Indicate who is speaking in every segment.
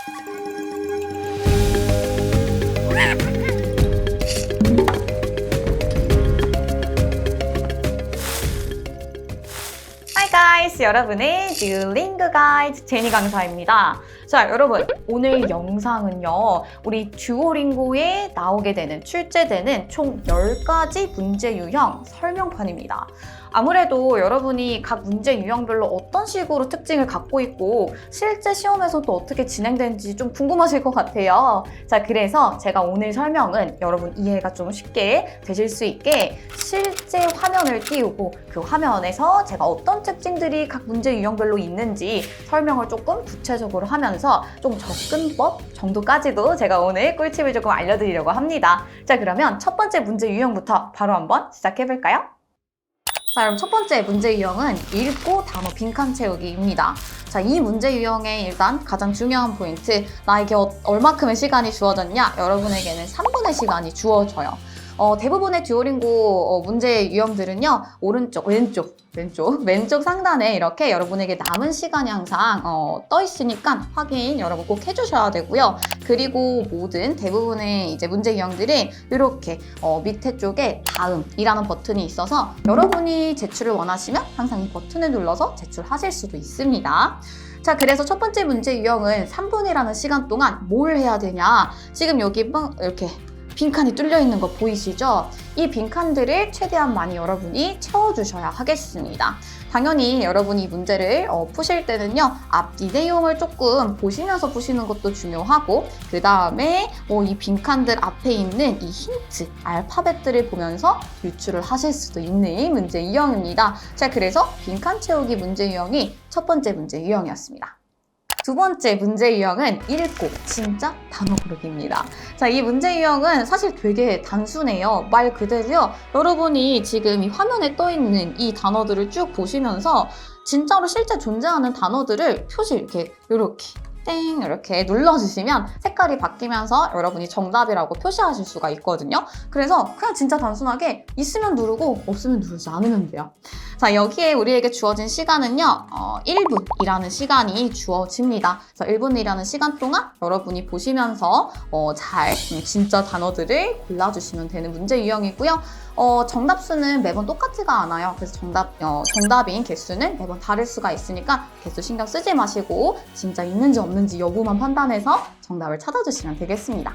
Speaker 1: Hi guys! 여러분의 듀오링고 가이드 제니 강사입니다. 자, 여러분 오늘 영상은요, 우리 듀오링고에 나오게 되는, 출제되는 총 10가지 문제 유형 설명판입니다. 아무래도 여러분이 각 문제 유형별로 어떤 식으로 특징을 갖고 있고 실제 시험에서 또 어떻게 진행되는지 좀 궁금하실 것 같아요. 자, 그래서 제가 오늘 설명은 여러분 이해가 좀 쉽게 되실 수 있게 실제 화면을 띄우고 그 화면에서 제가 어떤 특징들이 각 문제 유형별로 있는지 설명을 조금 구체적으로 하면서 좀 접근법 정도까지도 제가 오늘 꿀팁을 조금 알려드리려고 합니다. 자, 그러면 첫 번째 문제 유형부터 바로 한번 시작해볼까요? 자, 그럼 첫 번째 문제 유형은 읽고 단어 빈칸 채우기입니다. 자, 이 문제 유형의 일단 가장 중요한 포인트, 나에게 얼마큼의 시간이 주어졌냐? 여러분에게는 3분의 시간이 주어져요. 대부분의 듀오링고 문제 유형들은요, 오른쪽, 왼쪽 상단에 이렇게 여러분에게 남은 시간이 항상 떠 있으니까 확인 여러분 꼭 해주셔야 되고요. 그리고 대부분의 이제 문제 유형들은 이렇게 밑에 쪽에 다음이라는 버튼이 있어서 여러분이 제출을 원하시면 항상 이 버튼을 눌러서 제출하실 수도 있습니다. 자, 그래서 첫 번째 문제 유형은 3분이라는 시간 동안 뭘 해야 되냐? 지금 여기 이렇게 빈칸이 뚫려 있는 거 보이시죠? 이 빈칸들을 최대한 많이 여러분이 채워주셔야 하겠습니다. 당연히 여러분이 이 문제를 푸실 때는요, 앞뒤 내용을 조금 보시면서 푸시는 것도 중요하고, 그 다음에 이 빈칸들 앞에 있는 이 힌트, 알파벳들을 보면서 유출을 하실 수도 있는 문제 유형입니다. 자, 그래서 빈칸 채우기 문제 유형이 첫 번째 문제 유형이었습니다. 두 번째 문제 유형은 읽고 진짜 단어 고르기입니다. 자, 이 문제 유형은 사실 되게 단순해요. 말 그대로요. 여러분이 지금 이 화면에 떠 있는 이 단어들을 쭉 보시면서 진짜로 실제 존재하는 단어들을 표시 이렇게 땡 이렇게 눌러주시면 색깔이 바뀌면서 여러분이 정답이라고 표시하실 수가 있거든요. 그래서 그냥 진짜 단순하게 있으면 누르고 없으면 누르지 않으면 돼요. 자, 여기에 우리에게 주어진 시간은요, 1분이라는 시간이 주어집니다. 자, 1분이라는 시간 동안 여러분이 보시면서 잘 진짜 단어들을 골라주시면 되는 문제 유형이고요. 정답 수는 매번 똑같지가 않아요. 그래서 정답인 개수는 매번 다를 수가 있으니까 개수 신경 쓰지 마시고 진짜 있는지 없는지 여부만 판단해서 정답을 찾아주시면 되겠습니다.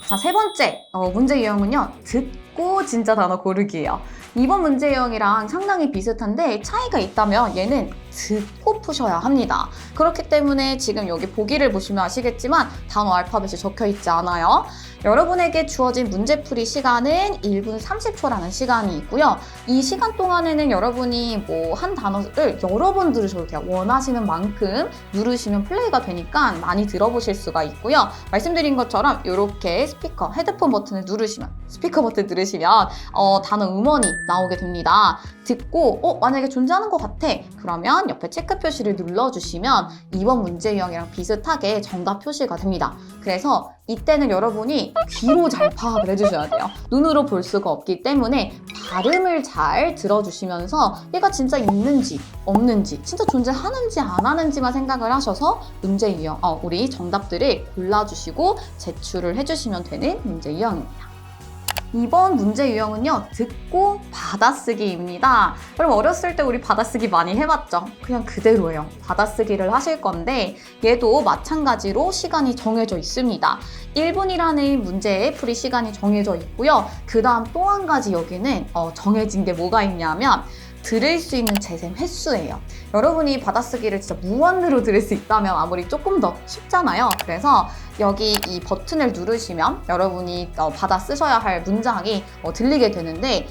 Speaker 1: 자, 세 번째 문제 유형은요, 듣고 진짜 단어 고르기예요. 이번 문제 유형이랑 상당히 비슷한데 차이가 있다면 얘는 듣고 푸셔야 합니다. 그렇기 때문에 지금 여기 보기를 보시면 아시겠지만 단어 알파벳이 적혀 있지 않아요. 여러분에게 주어진 문제풀이 시간은 1분 30초라는 시간이 있고요. 이 시간 동안에는 여러분이 한 단어를 여러 번 들으셔도 돼요. 원하시는 만큼 누르시면 플레이가 되니까 많이 들어보실 수가 있고요. 말씀드린 것처럼 이렇게 헤드폰 버튼을 누르시면, 스피커 버튼 누르시면 단어 음원이 나오게 됩니다. 듣고 만약에 존재하는 것 같아. 그러면 옆에 체크 표시를 눌러주시면 이번 문제 유형이랑 비슷하게 정답 표시가 됩니다. 그래서 이때는 여러분이 귀로 잘 파악을 해주셔야 돼요. 눈으로 볼 수가 없기 때문에 발음을 잘 들어주시면서 얘가 진짜 있는지 없는지, 진짜 존재하는지 안 하는지만 생각을 하셔서 문제 유형, 우리 정답들을 골라주시고 제출을 해주시면 되는 문제 유형입니다. 이번 문제 유형은요, 듣고 받아쓰기입니다. 그럼 어렸을 때 우리 받아쓰기 많이 해봤죠? 그냥 그대로예요. 받아쓰기를 하실 건데 얘도 마찬가지로 시간이 정해져 있습니다. 1분이라는 문제의 풀이 시간이 정해져 있고요. 그 다음 또 한 가지 여기는 정해진 게 뭐가 있냐면 들을 수 있는 재생 횟수예요. 여러분이 받아쓰기를 진짜 무한으로 들을 수 있다면 아무리 조금 더 쉽잖아요. 그래서 여기 이 버튼을 누르시면 여러분이 받아 쓰셔야 할 문장이 들리게 되는데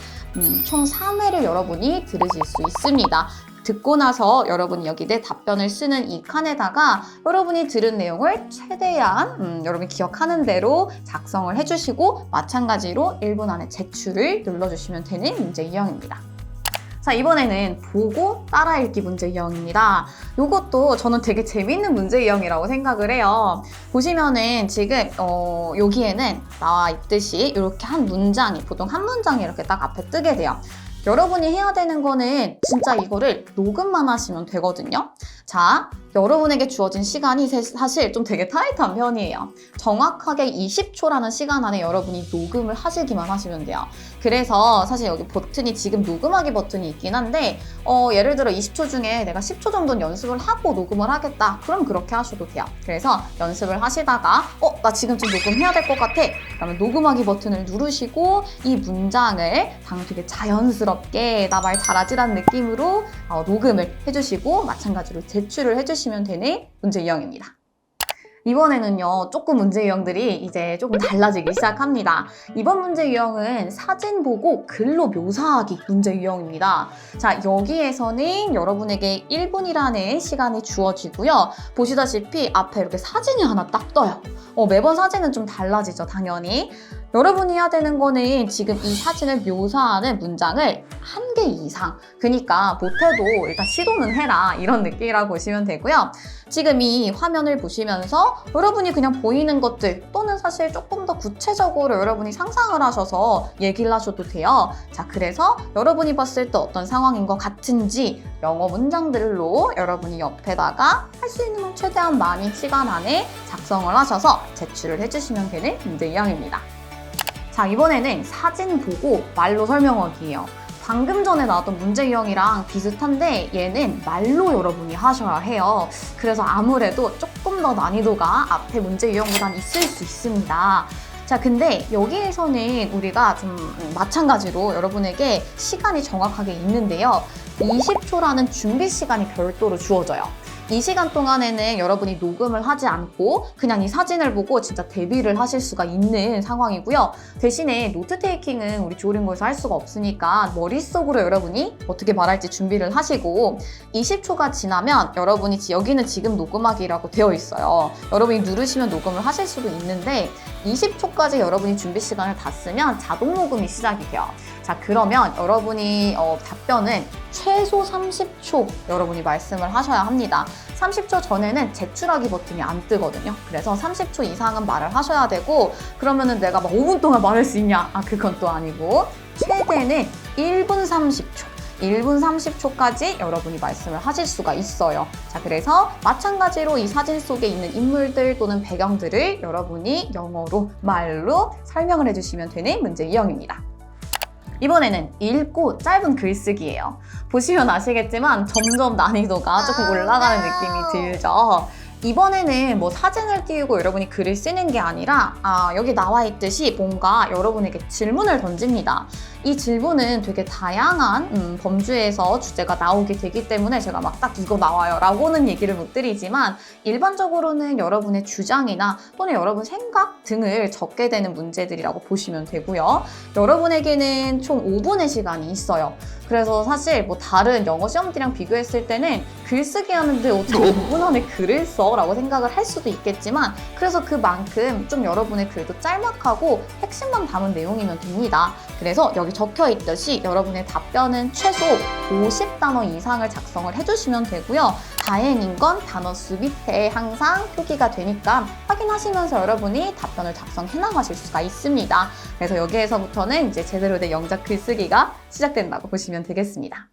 Speaker 1: 총 3회를 여러분이 들으실 수 있습니다. 듣고 나서 여러분이 여기 내 답변을 쓰는 이 칸에다가 여러분이 들은 내용을 최대한 여러분이 기억하는 대로 작성을 해주시고 마찬가지로 1분 안에 제출을 눌러주시면 되는 문제 유형입니다. 자, 이번에는 보고 따라 읽기 문제 유형입니다. 이것도 저는 되게 재밌는 문제 유형이라고 생각을 해요. 보시면은 지금 여기에는 나와 있듯이 이렇게 한 문장이, 보통 한 문장이 이렇게 딱 앞에 뜨게 돼요. 여러분이 해야 되는 거는 진짜 이거를 녹음만 하시면 되거든요. 자, 여러분에게 주어진 시간이 사실 좀 되게 타이트한 편이에요. 정확하게 20초라는 시간 안에 여러분이 녹음을 하시기만 하시면 돼요. 그래서 사실 여기 버튼이 지금 녹음하기 버튼이 있긴 한데 예를 들어 20초 중에 내가 10초 정도는 연습을 하고 녹음을 하겠다. 그럼 그렇게 하셔도 돼요. 그래서 연습을 하시다가 나 지금쯤 녹음해야 될 것 같아. 그러면 녹음하기 버튼을 누르시고 이 문장을 되게 자연스럽게 나 말 잘하지라는 느낌으로 녹음을 해주시고 마찬가지로 제출을 해주시면 되는 문제 유형입니다. 이번에는요, 조금 문제 유형들이 이제 조금 달라지기 시작합니다. 이번 문제 유형은 사진 보고 글로 묘사하기 문제 유형입니다. 자, 여기에서는 여러분에게 1분이라는 시간이 주어지고요. 보시다시피 앞에 이렇게 사진이 하나 딱 떠요. 매번 사진은 좀 달라지죠, 당연히. 여러분이 해야 되는 거는 지금 이 사진을 묘사하는 문장을 1개 이상, 그러니까 못해도 일단 시도는 해라, 이런 느낌이라고 보시면 되고요. 지금 이 화면을 보시면서 여러분이 그냥 보이는 것들 또는 사실 조금 더 구체적으로 여러분이 상상을 하셔서 얘기를 하셔도 돼요. 자, 그래서 여러분이 봤을 때 어떤 상황인 것 같은지 영어 문장들로 여러분이 옆에다가 할 수 있는 건 최대한 많이 시간 안에 작성을 하셔서 제출을 해주시면 되는 문제 유형입니다. 자, 이번에는 사진 보고 말로 설명하기예요. 방금 전에 나왔던 문제 유형이랑 비슷한데 얘는 말로 여러분이 하셔야 해요. 그래서 아무래도 조금 더 난이도가 앞에 문제 유형보다는 있을 수 있습니다. 자, 근데 여기에서는 우리가 좀 마찬가지로 여러분에게 시간이 정확하게 있는데요. 20초라는 준비 시간이 별도로 주어져요. 이 시간 동안에는 여러분이 녹음을 하지 않고 그냥 이 사진을 보고 진짜 데뷔를 하실 수가 있는 상황이고요. 대신에 노트 테이킹은 우리 듀오링고에서 할 수가 없으니까 머릿속으로 여러분이 어떻게 말할지 준비를 하시고 20초가 지나면 여러분이 여기는 지금 녹음하기라고 되어 있어요. 여러분이 누르시면 녹음을 하실 수도 있는데 20초까지 여러분이 준비 시간을 다 쓰면 자동 녹음이 시작이 돼요. 자, 그러면 여러분이 답변은 최소 30초 여러분이 말씀을 하셔야 합니다. 30초 전에는 제출하기 버튼이 안 뜨거든요. 그래서 30초 이상은 말을 하셔야 되고, 그러면은 내가 막 5분 동안 말할 수 있냐? 그건 또 아니고 최대는 1분 30초. 1분 30초까지 여러분이 말씀을 하실 수가 있어요. 자, 그래서 마찬가지로 이 사진 속에 있는 인물들 또는 배경들을 여러분이 영어로, 말로 설명을 해주시면 되는 문제 유형입니다. 이번에는 읽고 짧은 글쓰기예요. 보시면 아시겠지만 점점 난이도가 조금 올라가는 느낌이 들죠. 이번에는 뭐 사진을 띄우고 여러분이 글을 쓰는 게 아니라 여기 나와 있듯이 뭔가 여러분에게 질문을 던집니다. 이 질문은 되게 다양한 범주에서 주제가 나오게 되기 때문에 제가 막 딱 이거 나와요 라고는 얘기를 못 드리지만 일반적으로는 여러분의 주장이나 또는 여러분 생각 등을 적게 되는 문제들이라고 보시면 되고요. 여러분에게는 총 5분의 시간이 있어요. 그래서 사실 뭐 다른 영어 시험지랑 비교했을 때는 글쓰기 하는데 어떻게 5분 안에 글을 써? 라고 생각을 할 수도 있겠지만 그래서 그만큼 좀 여러분의 글도 짤막하고 핵심만 담은 내용이면 됩니다. 그래서 여기 적혀 있듯이 여러분의 답변은 최소 50단어 이상을 작성을 해주시면 되고요. 다행인 건 단어 수 밑에 항상 표기가 되니까 확인하시면서 여러분이 답변을 작성해 나가실 수가 있습니다. 그래서 여기에서부터는 이제 제대로 된 영작 글쓰기가 시작된다고 보시면 되겠습니다.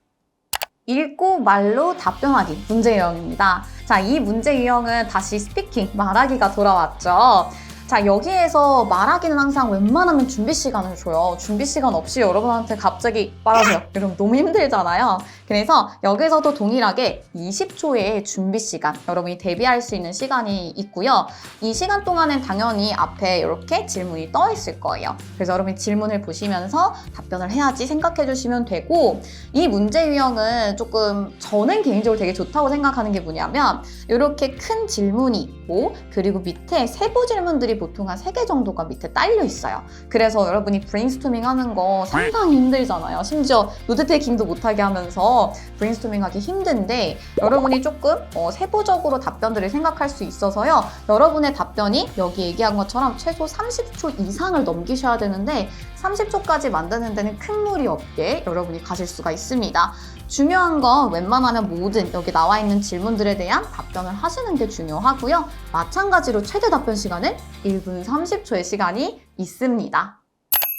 Speaker 1: 읽고 말로 답변하기 문제 유형입니다. 자, 이 문제 유형은 다시 스피킹, 말하기가 돌아왔죠. 자, 여기에서 말하기는 항상 웬만하면 준비 시간을 줘요. 준비 시간 없이 여러분한테 갑자기 말하세요. 여러분 너무 힘들잖아요. 그래서 여기서도 동일하게 20초의 준비 시간, 여러분이 대비할 수 있는 시간이 있고요. 이 시간 동안은 당연히 앞에 이렇게 질문이 떠 있을 거예요. 그래서 여러분이 질문을 보시면서 답변을 해야지 생각해 주시면 되고, 이 문제 유형은 조금 저는 개인적으로 되게 좋다고 생각하는 게 뭐냐면 이렇게 큰 질문이 있고 그리고 밑에 세부 질문들이 보통 한 3개 정도가 밑에 딸려 있어요. 그래서 여러분이 브레인스토밍 하는 거 상당히 힘들잖아요. 심지어 노트 테이킹도 못하게 하면서 브레인스토밍 하기 힘든데 여러분이 조금 세부적으로 답변들을 생각할 수 있어서요. 여러분의 답변이 여기 얘기한 것처럼 최소 30초 이상을 넘기셔야 되는데 30초까지 만드는 데는 큰 무리 없게 여러분이 가실 수가 있습니다. 중요한 건 웬만하면 모든 여기 나와 있는 질문들에 대한 답변을 하시는 게 중요하고요. 마찬가지로 최대 답변 시간은 1분 30초의 시간이 있습니다.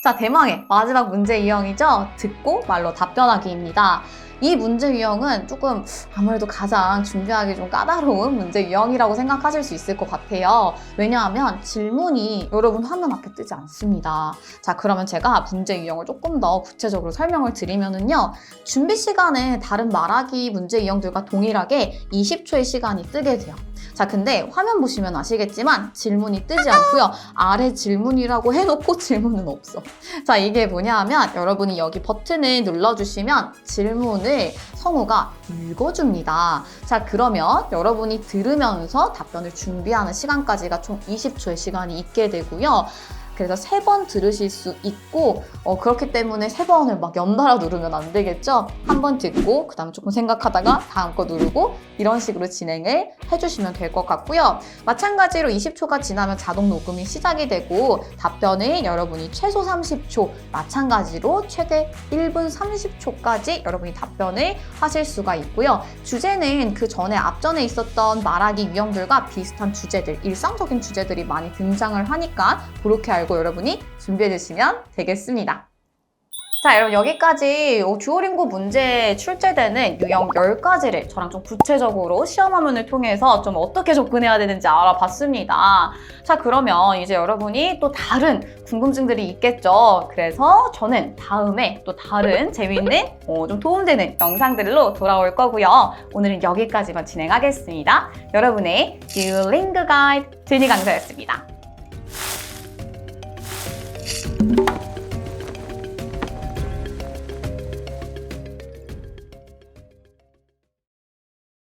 Speaker 1: 자, 대망의 마지막 문제 유형이죠. 듣고 말로 답변하기입니다. 이 문제 유형은 조금 아무래도 가장 준비하기 좀 까다로운 문제 유형이라고 생각하실 수 있을 것 같아요. 왜냐하면 질문이 여러분 화면 앞에 뜨지 않습니다. 자, 그러면 제가 문제 유형을 조금 더 구체적으로 설명을 드리면은요. 준비 시간에 다른 말하기 문제 유형들과 동일하게 20초의 시간이 뜨게 돼요. 자, 근데 화면 보시면 아시겠지만 질문이 뜨지 않고요. 아래 질문이라고 해놓고 질문은 없어. 자, 이게 뭐냐 하면 여러분이 여기 버튼을 눌러주시면 질문을 성우가 읽어줍니다. 자, 그러면 여러분이 들으면서 답변을 준비하는 시간까지가 총 20초의 시간이 있게 되고요. 그래서 3번 들으실 수 있고 그렇기 때문에 3번을 막 연달아 누르면 안 되겠죠? 한 번 듣고 그 다음에 조금 생각하다가 다음 거 누르고 이런 식으로 진행을 해주시면 될 것 같고요. 마찬가지로 20초가 지나면 자동 녹음이 시작이 되고 답변을 여러분이 최소 30초, 마찬가지로 최대 1분 30초까지 여러분이 답변을 하실 수가 있고요. 주제는 그 전에 앞전에 있었던 말하기 유형들과 비슷한 주제들, 일상적인 주제들이 많이 등장을 하니까 그렇게 알고 여러분이 준비해 주시면 되겠습니다. 자, 여러분 여기까지 듀오링고 문제에 출제되는 유형 10가지를 저랑 좀 구체적으로 시험 화면을 통해서 좀 어떻게 접근해야 되는지 알아봤습니다. 자, 그러면 이제 여러분이 또 다른 궁금증들이 있겠죠. 그래서 저는 다음에 또 다른 재미있는 좀 도움되는 영상들로 돌아올 거고요. 오늘은 여기까지만 진행하겠습니다. 여러분의 듀오링고 가이드 제니 강사였습니다.